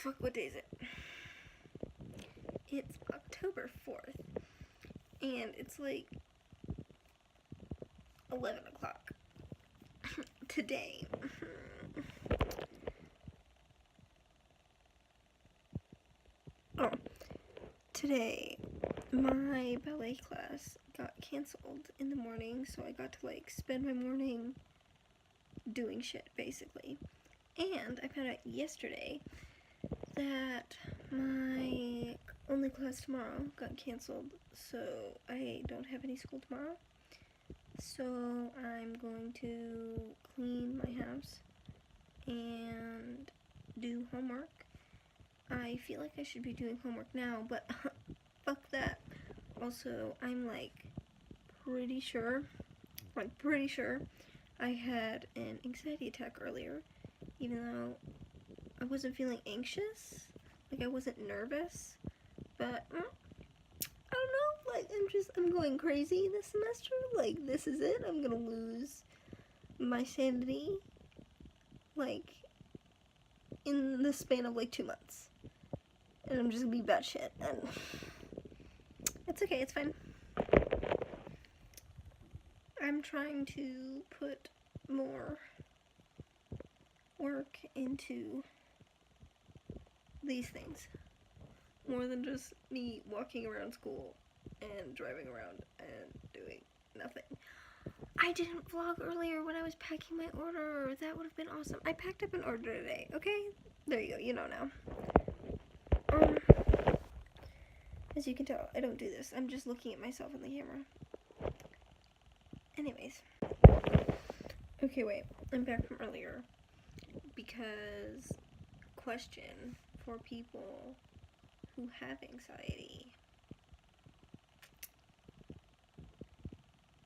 fuck, what day is it? It's October 4th, and it's like 11 o'clock today. Oh, today my ballet class got canceled in the morning, so I got to like spend my morning doing shit basically. And I found out yesterday that my only class tomorrow got canceled, so I don't have any school tomorrow. So I'm going to clean my house and do homework. I feel like I should be doing homework now, but fuck that. Also, I'm like pretty sure I had an anxiety attack earlier, even though I wasn't feeling anxious, like I wasn't nervous, but I don't know, like I'm going crazy this semester, like this is it, I'm gonna lose my sanity, like, in the span of like 2 months, and I'm just gonna be batshit, and it's okay, it's fine. I'm trying to put more work into these things, more than just me walking around school and driving around and doing nothing. I didn't vlog earlier when I was packing my order. That would have been awesome. I packed up an order today, okay? There you go, you know now. As you can tell, I don't do this. I'm just looking at myself in the camera. Anyways. Okay, wait. I'm back from earlier. Because, question for people who have anxiety.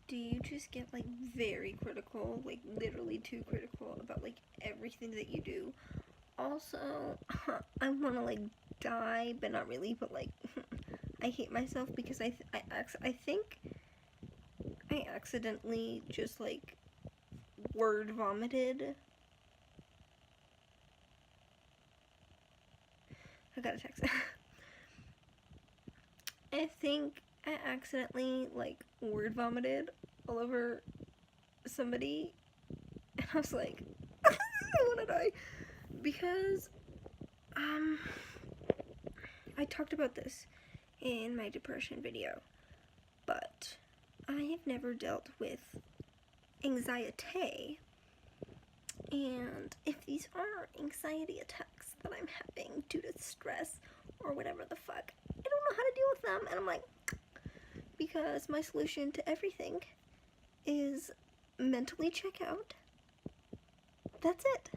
Do you just get like very critical, like literally too critical about like everything that you do? Also, I want to like die, but not really, but like I hate myself because I think I accidentally just like word vomited. I got a text. I think I accidentally like word vomited all over somebody, and I was like, I wanna die. Because, I talked about this in my depression video, but I have never dealt with anxiety, and if these are anxiety attacks that I'm having due to stress or whatever the fuck, I don't know how to deal with them, and I'm like, because my solution to everything is mentally check out. That's it.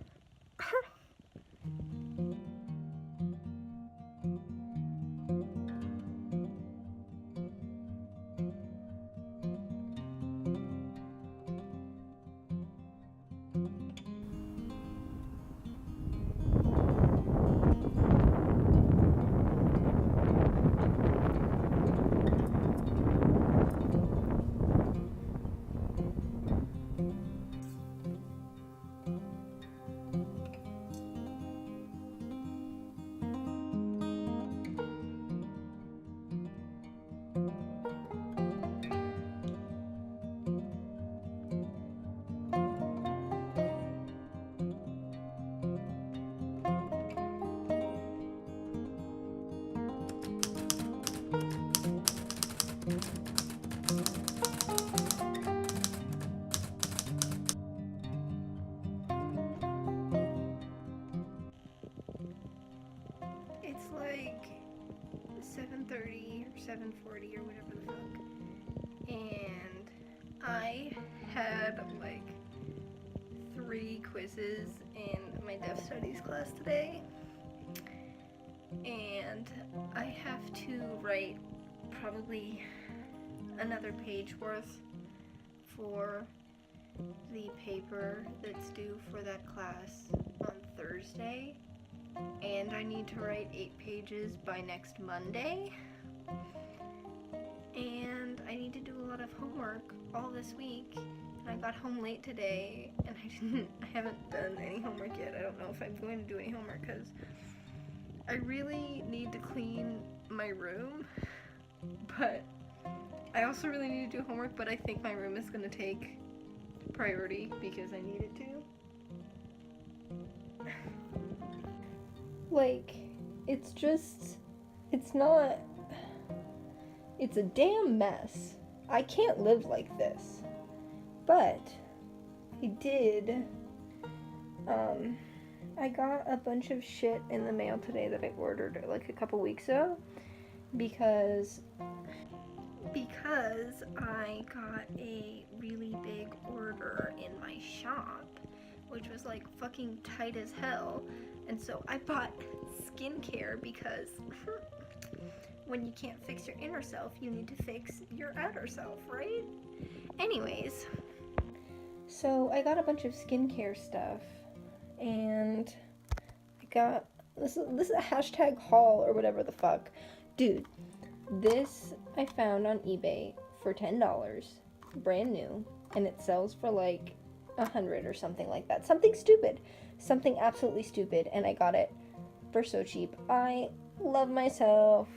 It's like 7:30 or 7:40 or whatever the fuck, and I had like 3 quizzes in my deaf studies class today, and I have to write probably another page worth for the paper that's due for that class on Thursday, and I need to write 8 pages by next Monday, and I need to do a lot of homework all this week, and I got home late today, and I haven't done any homework yet. I don't know if I'm going to do any homework, because I really need to clean my room, but I also really need to do homework, but I think my room is gonna take priority because I need it to. Like, it's a damn mess. I can't live like this. But I did, I got a bunch of shit in the mail today that I ordered like a couple weeks ago because I got a really big order in my shop, which was like fucking tight as hell. And so I bought skincare because when you can't fix your inner self, you need to fix your outer self, right? Anyways, so I got a bunch of skincare stuff, and I got this is a hashtag haul or whatever the fuck. Dude, this I found on eBay for $10, brand new, and it sells for like $100 or something like that. Something stupid. Something absolutely stupid, and I got it for so cheap. I love myself.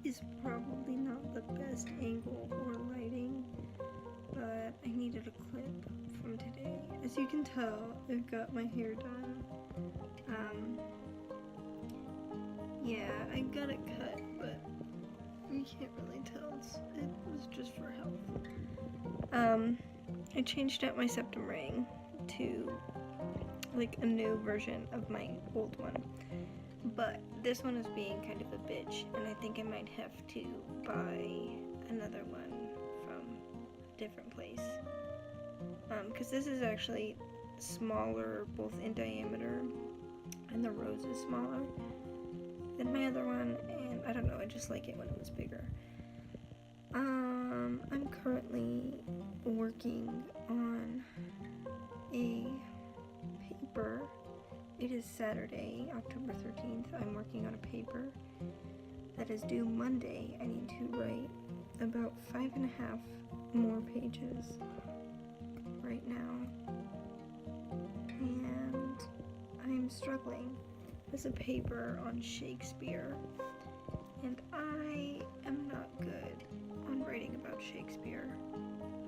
Is probably not the best angle or lighting, but I needed a clip from today. As you can tell, I've got my hair done. Yeah, I got it cut, but you can't really tell. It was just for health. I changed out my septum ring to like a new version of my old one. But this one is being kind of a bitch, and I think I might have to buy another one from a different place. Because this is actually smaller, both in diameter, and the rose is smaller than my other one, and I don't know, I just like it when it was bigger. I'm currently working on a paper. It is Saturday, October 13th. I'm working on a paper that is due Monday. I need to write about 5.5 more pages right now. And I'm struggling. It's a paper on Shakespeare. And I am not good on writing about Shakespeare.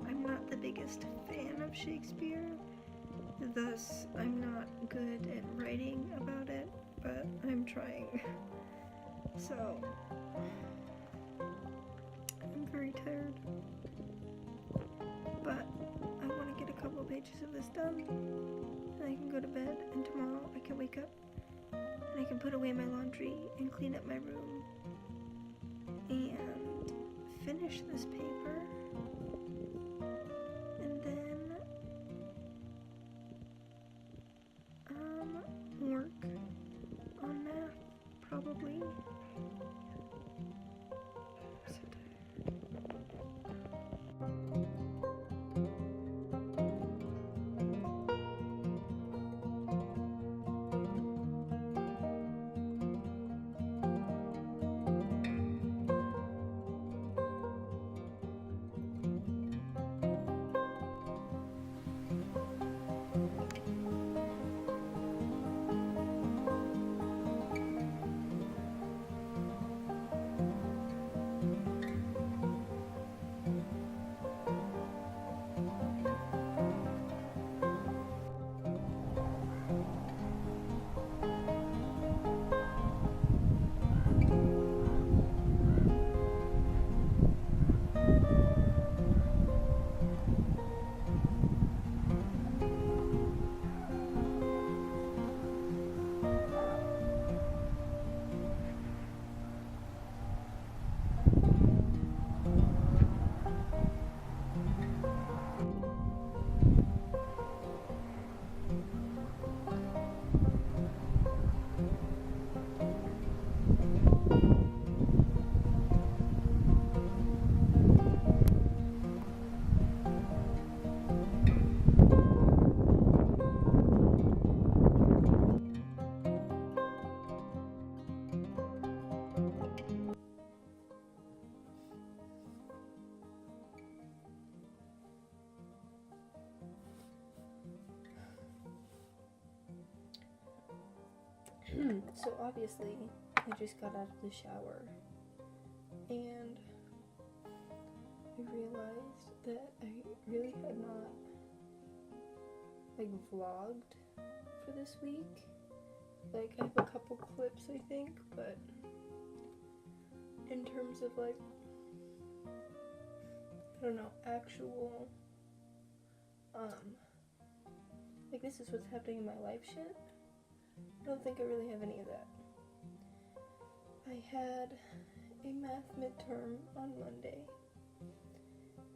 I'm not the biggest fan of Shakespeare. Thus, I'm not good at writing about it, but I'm trying. So, I'm very tired. But I want to get a couple pages of this done, and I can go to bed, and tomorrow I can wake up, and I can put away my laundry and clean up my room, and finish this paper. Work on math, probably. So obviously, I just got out of the shower, and I realized that I really had not, like, vlogged for this week. Like, I have a couple clips, I think, but in terms of, like, I don't know, actual, like, this is what's happening in my life shit, I don't think I really have any of that. I had a math midterm on Monday,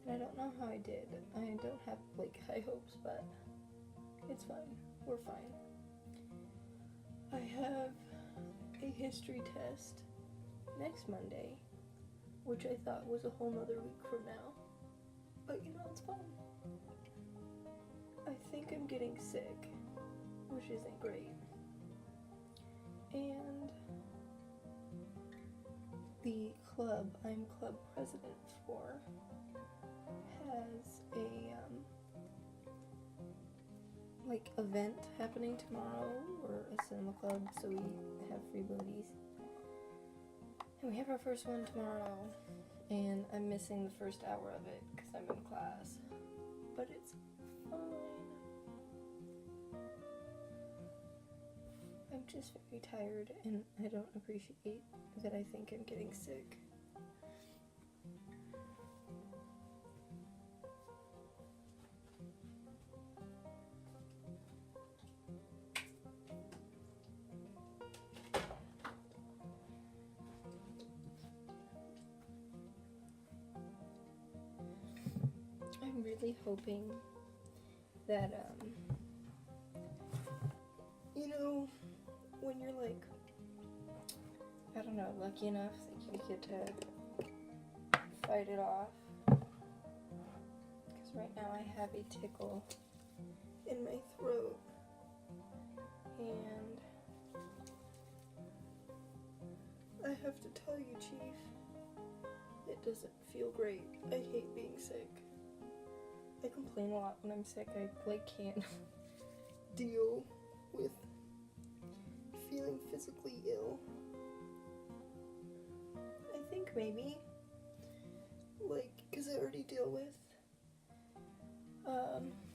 and I don't know how I did. I don't have, like, high hopes, but it's fine. We're fine. I have a history test next Monday, which I thought was a whole nother week from now, but you know, it's fine. I think I'm getting sick, which isn't great. And the club I'm club president for has a like event happening tomorrow. We're a cinema club, so we have free movies. And we have our first one tomorrow, and I'm missing the first hour of it because I'm in class. But it's fine. I'm just very tired, and I don't appreciate that I think I'm getting sick. I'm really hoping that, you know, when you're like, I don't know, lucky enough that you get to fight it off. Because right now I have a tickle in my throat. And I have to tell you, Chief, it doesn't feel great. I hate being sick. I complain a lot when I'm sick. I, like, can't deal with feeling physically ill. I think maybe, like, because I already deal with,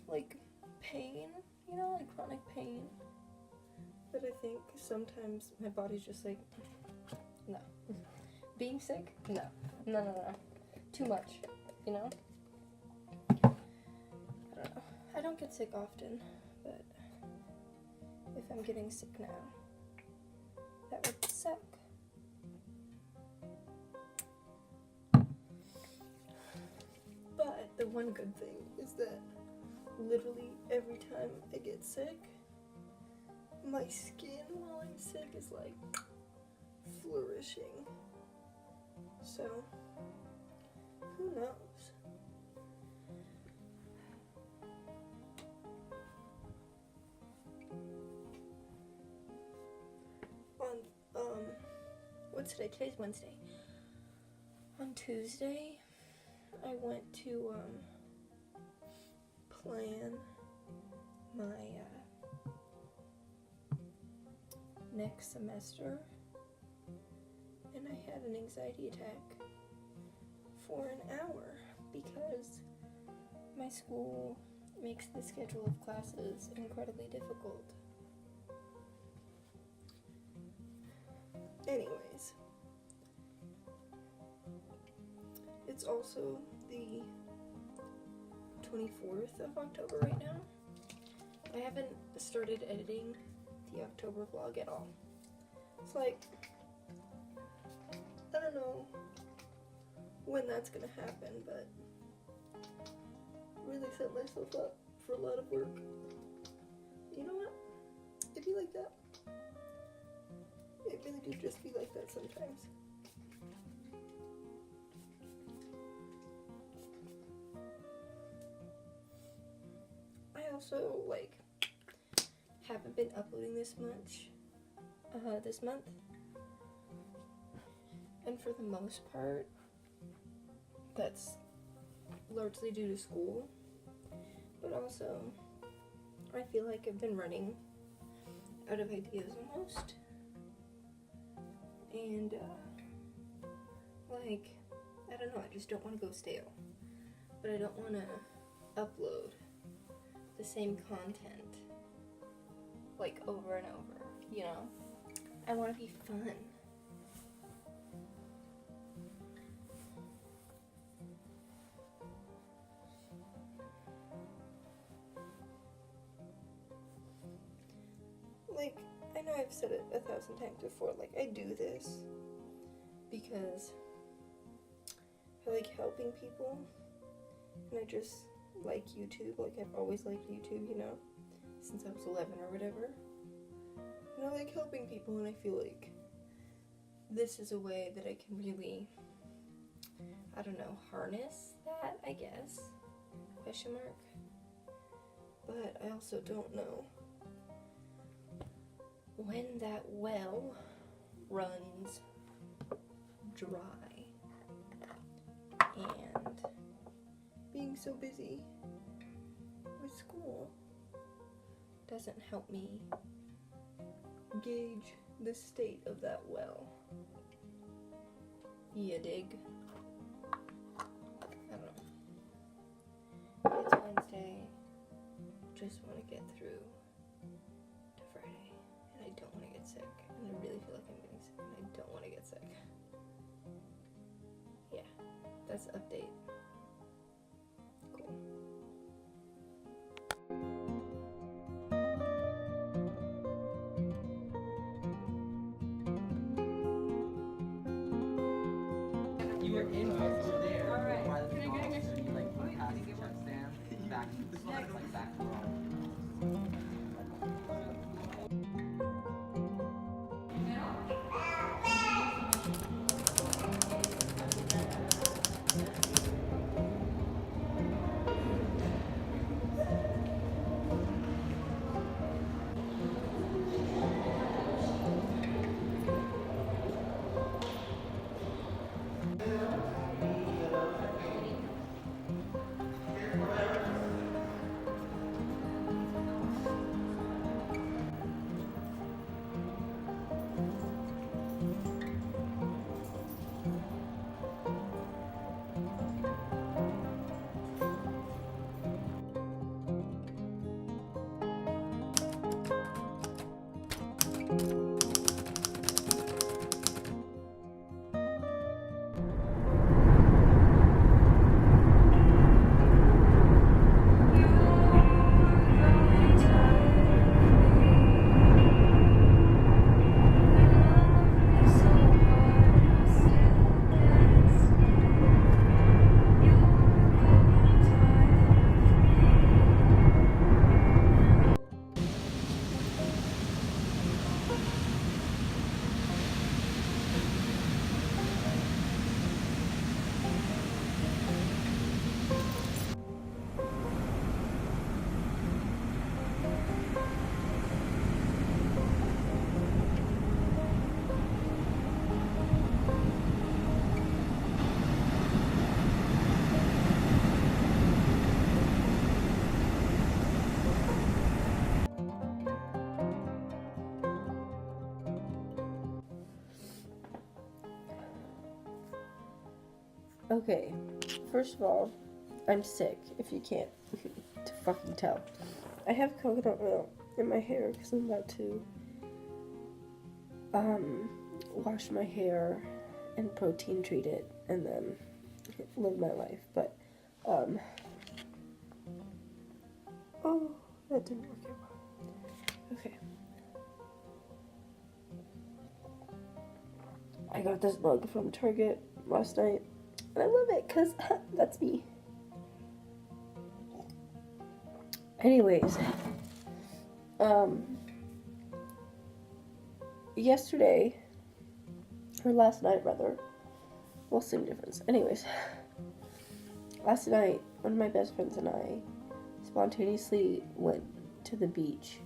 like, pain, you know, like chronic pain. But I think sometimes my body's just like, no. Being sick? No. No. Too much, you know? I don't know. I don't get sick often, but if I'm getting sick now, that would suck. But the one good thing is that literally every time I get sick, my skin while I'm sick is like flourishing. So, who knows? What's today? Today's Wednesday. On Tuesday, I went to, plan my, next semester, and I had an anxiety attack for an hour because my school makes the schedule of classes incredibly difficult. Anyways, it's also the 24th of October right now. I haven't started editing the October vlog at all. It's like, I don't know when that's gonna happen, but really set myself up for a lot of work. You know what? It'd be like that. It really do just be like that sometimes. I also, like, haven't been uploading this much this month, and for the most part that's largely due to school, but also I feel like I've been running out of ideas almost, and like, I don't know, I just don't want to go stale, but I don't want to upload the same content like over and over, you know? I want to be fun. Like, I know I've said it 1,000 times before, like, I do this because I like helping people, and I just like YouTube. Like, I've always liked YouTube, you know, since I was 11 or whatever. And I like helping people, and I feel like this is a way that I can really, I don't know, harness that, I guess, question mark. But I also don't know when that well runs dry. And being so busy with school doesn't help me gauge the state of that well. You dig? I don't know. It's Wednesday. Just want to get through to Friday. And I don't want to get sick. And I really feel like I'm getting sick. And I don't want to get sick. Yeah, that's the update. Cool. You were in over there. All right. By the box, so you like past the check stand, back to the like back to Okay, first of all, I'm sick, if you can't to fucking tell. I have coconut oil in my hair because I'm about to wash my hair and protein treat it and then live my life. But oh, that didn't work out well. Okay. I got this mug from Target last night. And I love it because that's me. Anyways, yesterday, or last night rather, well, same difference. Anyways, last night, one of my best friends and I spontaneously went to the beach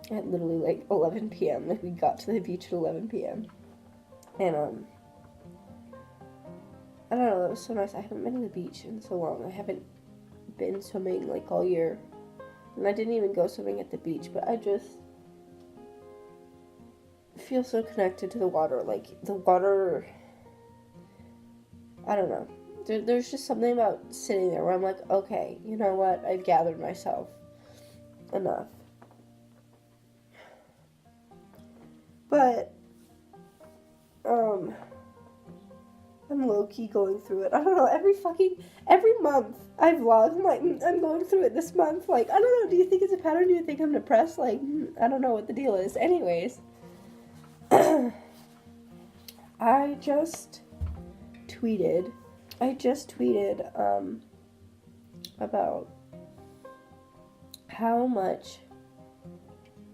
at literally like 11 p.m. Like, we got to the beach at 11 p.m. And, I don't know, it was so nice. I haven't been to the beach in so long. I haven't been swimming like all year. And I didn't even go swimming at the beach, but I just feel so connected to the water. Like, the water, I don't know. There's just something about sitting there where I'm like, okay, you know what? I've gathered myself enough. But, I'm low-key going through it. I don't know, every month I vlog, I'm like, I'm going through it this month. Like, I don't know, do you think it's a pattern? Do you think I'm depressed? Like, I don't know what the deal is. Anyways, I just tweeted about how much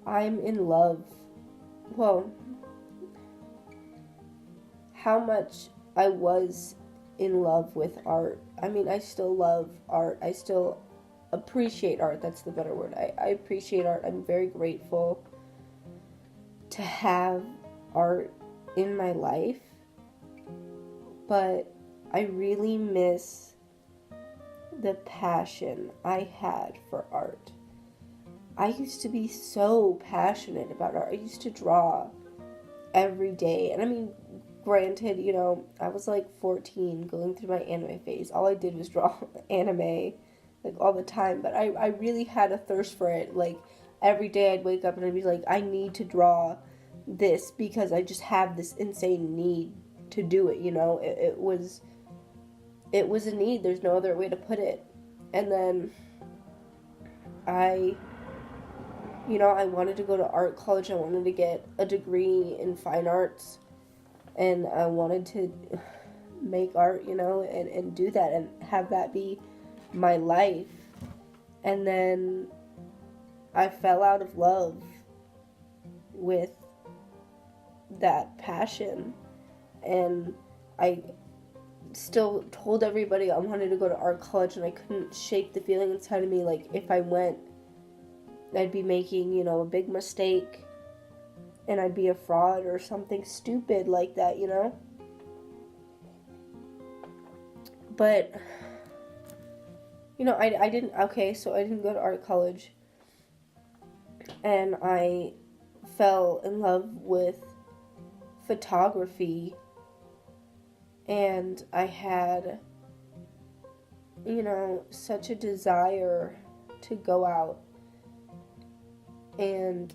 I'm in love. Well, how much I was in love with art. I mean, I still love art. I still appreciate art. That's the better word. I appreciate art. I'm very grateful to have art in my life. But I really miss the passion I had for art. I used to be so passionate about art. I used to draw every day. And I mean, granted, you know, I was like 14 going through my anime phase. All I did was draw anime, like, all the time. But I really had a thirst for it. Like, every day I'd wake up and I'd be like, I need to draw this because I just have this insane need to do it, you know? It was a need. There's no other way to put it. And then I wanted to go to art college. I wanted to get a degree in fine arts. And I wanted to make art, you know, and do that and have that be my life. And then I fell out of love with that passion. And I still told everybody I wanted to go to art college, and I couldn't shake the feeling inside of me, like, if I went, I'd be making, you know, a big mistake, and I'd be a fraud or something stupid like that, you know? But, you know, I didn't go to art college, and I fell in love with photography, and I had, you know, such a desire to go out and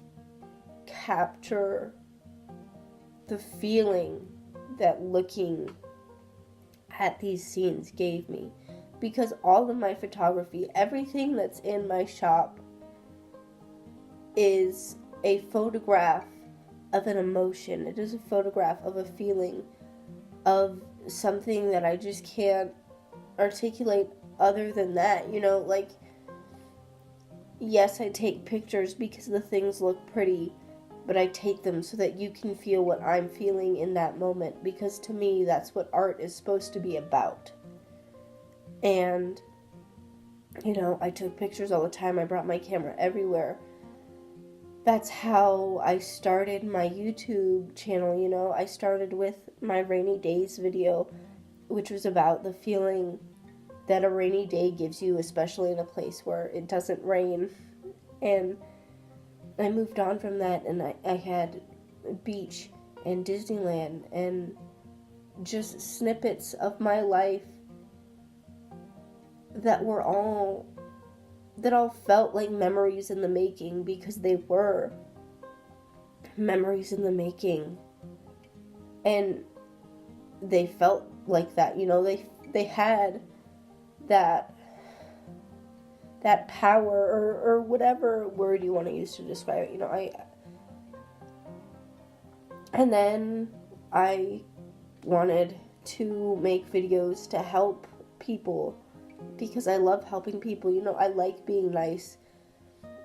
capture the feeling that looking at these scenes gave me. Because all of my photography, everything that's in my shop, is a photograph of an emotion. It is a photograph of a feeling, of something that I just can't articulate other than that, you know? Like, yes, I take pictures because the things look pretty, but I take them so that you can feel what I'm feeling in that moment, because to me, that's what art is supposed to be about. And, you know, I took pictures all the time. I brought my camera everywhere. That's how I started my YouTube channel, you know. I started with my rainy days video, which was about the feeling that a rainy day gives you, especially in a place where it doesn't rain. And I moved on from that, and I had beach and Disneyland and just snippets of my life that all felt like memories in the making, because they were memories in the making. And they felt like that, you know, they had that power, or whatever word you want to use to describe it, you know. And then I wanted to make videos to help people, because I love helping people, you know. I like being nice.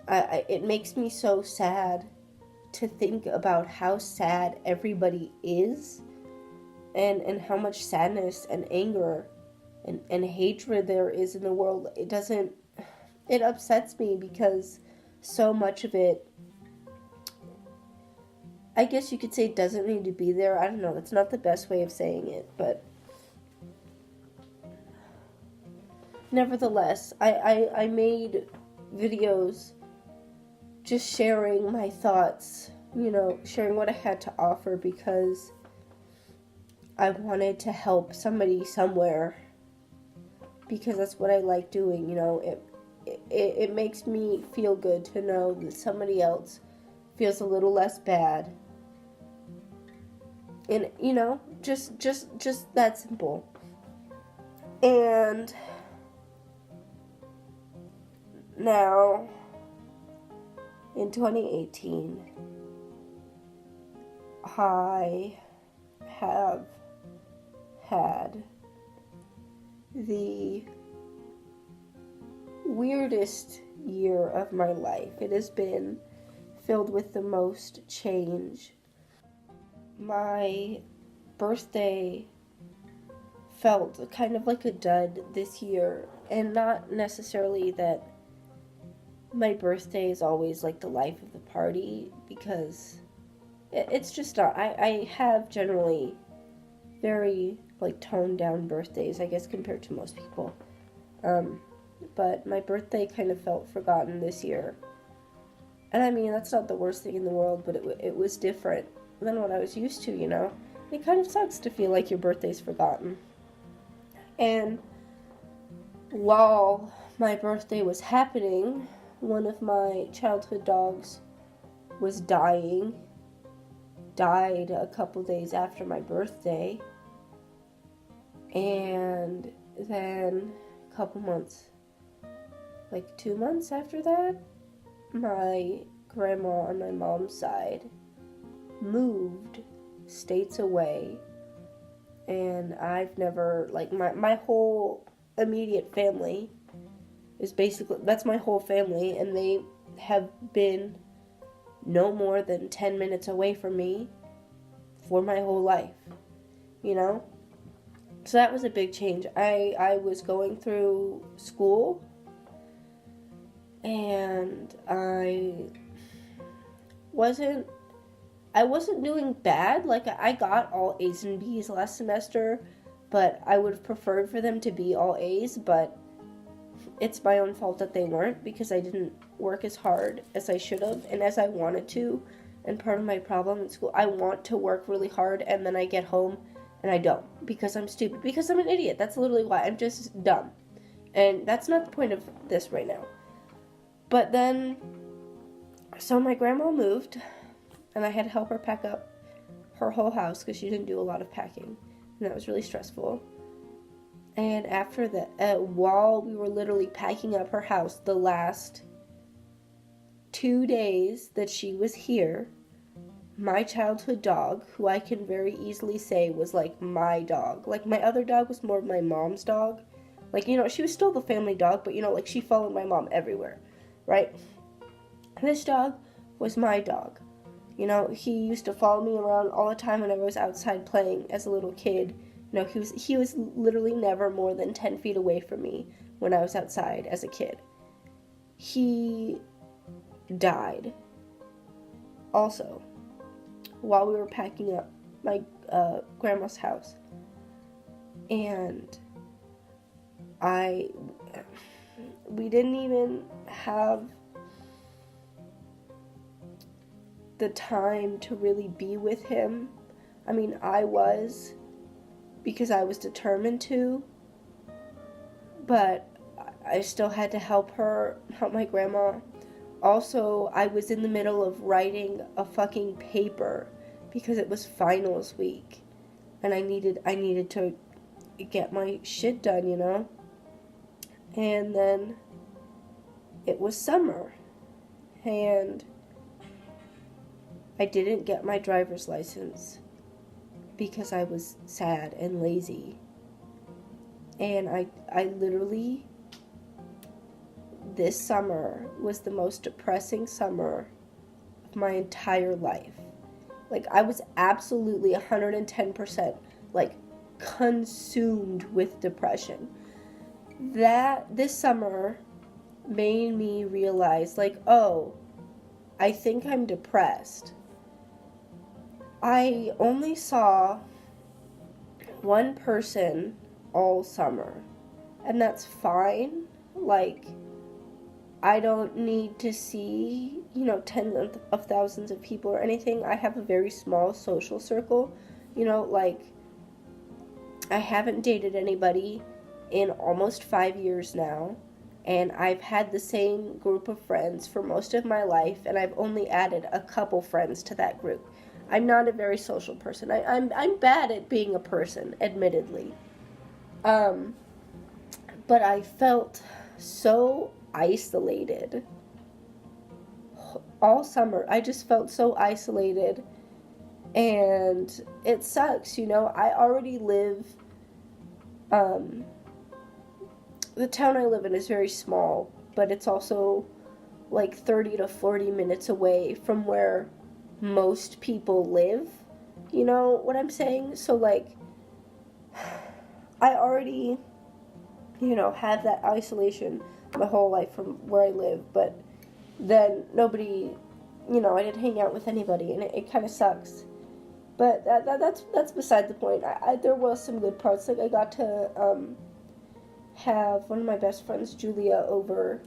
It makes me so sad to think about how sad everybody is, and how much sadness and anger and hatred there is in the world. It upsets me, because so much of it, I guess you could say, doesn't need to be there. I don't know, that's not the best way of saying it, but nevertheless, I made videos just sharing my thoughts sharing what I had to offer because I wanted to help somebody somewhere, because that's what I like doing. It makes me feel good to know that somebody else feels a little less bad. And just that simple. And now in 2018, I have had the weirdest year of my life. It has been filled with the most change. My birthday felt kind of like a dud this year, and not necessarily that my birthday is always like the life of the party, because it's just not. I have generally very like toned down birthdays, I guess, compared to most people. But my birthday kind of felt forgotten this year. And I mean, that's not the worst thing in the world, but it was different than what I was used to, It kind of sucks to feel like your birthday's forgotten. And while my birthday was happening, one of my childhood dogs was died a couple days after my birthday. And then a couple months, like 2 months after that, my grandma on my mom's side moved states away. And I've never, like, my whole immediate family is basically, that's my whole family, and they have been no more than 10 minutes away from me for my whole life, So that was a big change. I was going through school, and I wasn't doing bad. Like, I got all A's and B's last semester, but I would have preferred for them to be all A's, but it's my own fault that they weren't, because I didn't work as hard as I should have and as I wanted to. And part of my problem in school, I want to work really hard, and then I get home and I don't, because I'm stupid, because I'm an idiot. That's literally why. I'm just dumb. And that's not the point of this right now. But then, so my grandma moved, and I had to help her pack up her whole house because she didn't do a lot of packing, and that was really stressful. And after that, while we were literally packing up her house, the last 2 days that she was here, my childhood dog, who I can very easily say was like my dog. Like, my other dog was more of my mom's dog. Like, she was still the family dog, but like, she followed my mom everywhere, right? This dog was my dog. He used to follow me around all the time when I was outside playing as a little kid. He was literally never more than 10 feet away from me when I was outside as a kid. He died also while we were packing up my grandma's house. And we didn't even have the time to really be with him. I mean, I was, because I was determined to, but I still had to help my grandma. Also, I was in the middle of writing a fucking paper because it was finals week, and I needed to get my shit done, And then it was summer, and I didn't get my driver's license because I was sad and lazy. And I literally, this summer was the most depressing summer of my entire life. Like, I was absolutely 110%, like, consumed with depression. This summer made me realize, like, oh, I think I'm depressed. I only saw one person all summer, and that's fine. Like, I don't need to see, tens of thousands of people or anything. I have a very small social circle. Like, I haven't dated anybody in almost 5 years now. And I've had the same group of friends for most of my life, and I've only added a couple friends to that group. I'm not a very social person. I'm bad at being a person, admittedly. But I felt so isolated all summer. I just felt so isolated, and it sucks. I already live, the town I live in is very small, but it's also like 30 to 40 minutes away from where most people live. You know what I'm saying? So, like, I already, have that isolation my whole life from where I live, but then nobody, I didn't hang out with anybody, and it kind of sucks. But that's beside the point. There was some good parts. Like, I got to have one of my best friends, Julia, over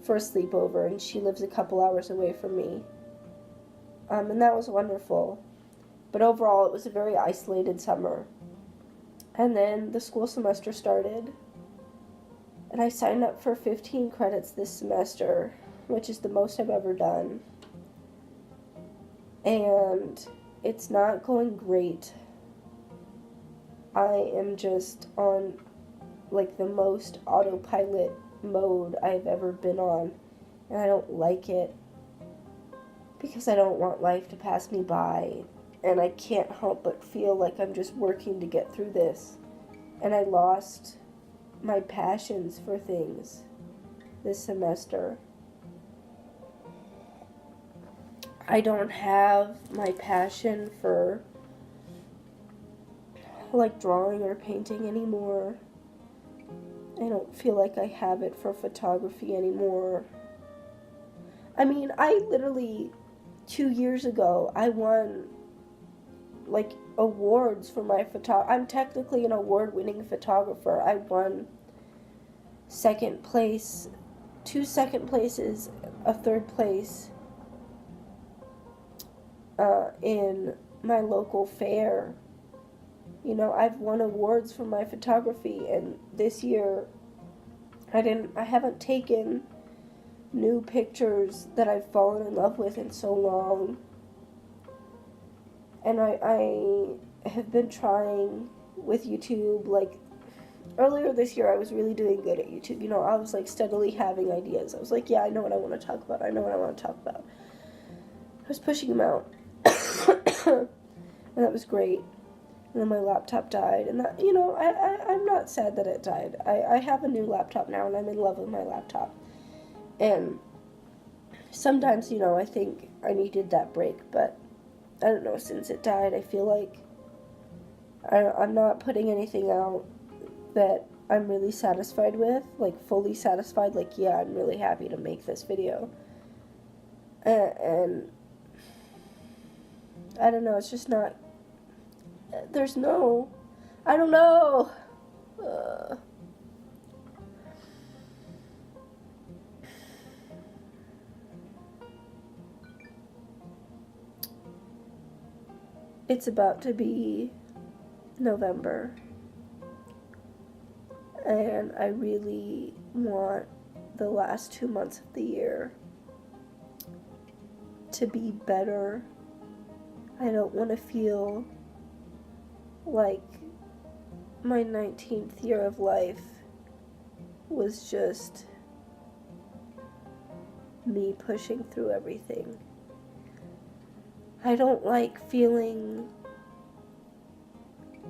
for a sleepover, and she lives a couple hours away from me. And that was wonderful. But overall, it was a very isolated summer. And then the school semester started, and I signed up for 15 credits this semester, which is the most I've ever done. And it's not going great. I am just on, like, the most autopilot mode I've ever been on, and I don't like it because I don't want life to pass me by, and I can't help but feel like I'm just working to get through this. And I lost my passions for things this semester. I don't have my passion for, like, drawing or painting anymore. I don't feel like I have it for photography anymore. I mean, I literally, 2 years ago, I won, like, awards for my photography. I'm technically an award-winning photographer. I won second place, 2 second places, a third place in my local fair. I've won awards for my photography, and this year I haven't taken new pictures that I've fallen in love with in so long. And I have been trying with YouTube. Like, earlier this year I was really doing good at YouTube. I was, like, steadily having ideas. I was like, yeah, I know what I want to talk about. I was pushing them out. And that was great. And then my laptop died, and that, I'm not sad that it died. I have a new laptop now, and I'm in love with my laptop. And sometimes, I think I needed that break, but I don't know, since it died, I feel like I'm not putting anything out that I'm really satisfied with, like, fully satisfied, like, yeah, I'm really happy to make this video. And I don't know, it's just not, I don't know. It's about to be November, and I really want the last 2 months of the year to be better. I don't want to feel like my 19th year of life was just me pushing through everything. I don't like feeling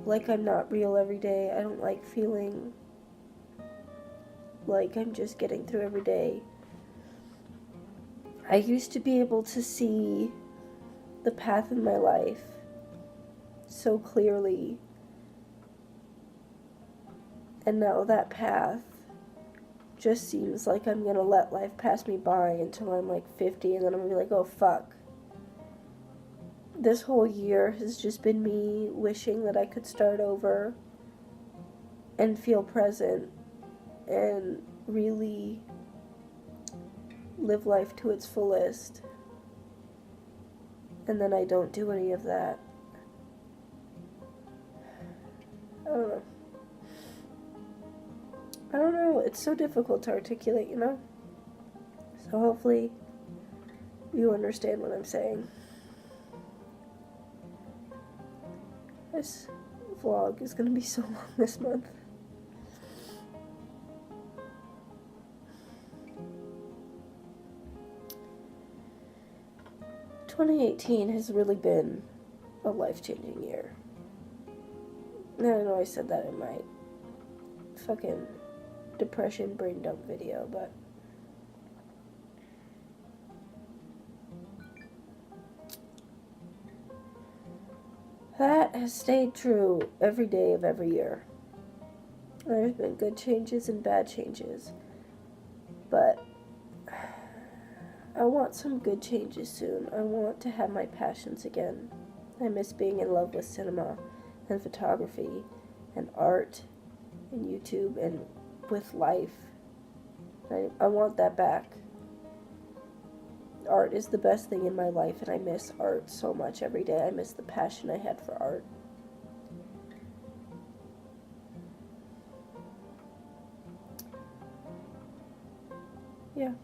like I'm not real every day. I don't like feeling like I'm just getting through every day. I used to be able to see the path in my life so clearly, and now that path just seems like I'm gonna let life pass me by until I'm like 50, and then I'm gonna be like, oh fuck. This whole year has just been me wishing that I could start over and feel present and really live life to its fullest, and then I don't do any of that. I don't know. I don't know. It's so difficult to articulate, you know? So hopefully you understand what I'm saying. This vlog is going to be so long this month. "2018 has really been a life-changing year. And I know I said that in my fucking depression brain dump video, but that has stayed true every day of every year. There's been good changes and bad changes, but I want some good changes soon. I want to have my passions again. I miss being in love with cinema and photography and art and YouTube and with life. I want that back. Art is the best thing in my life, and I miss art so much every day. I miss the passion I had for art. Yeah.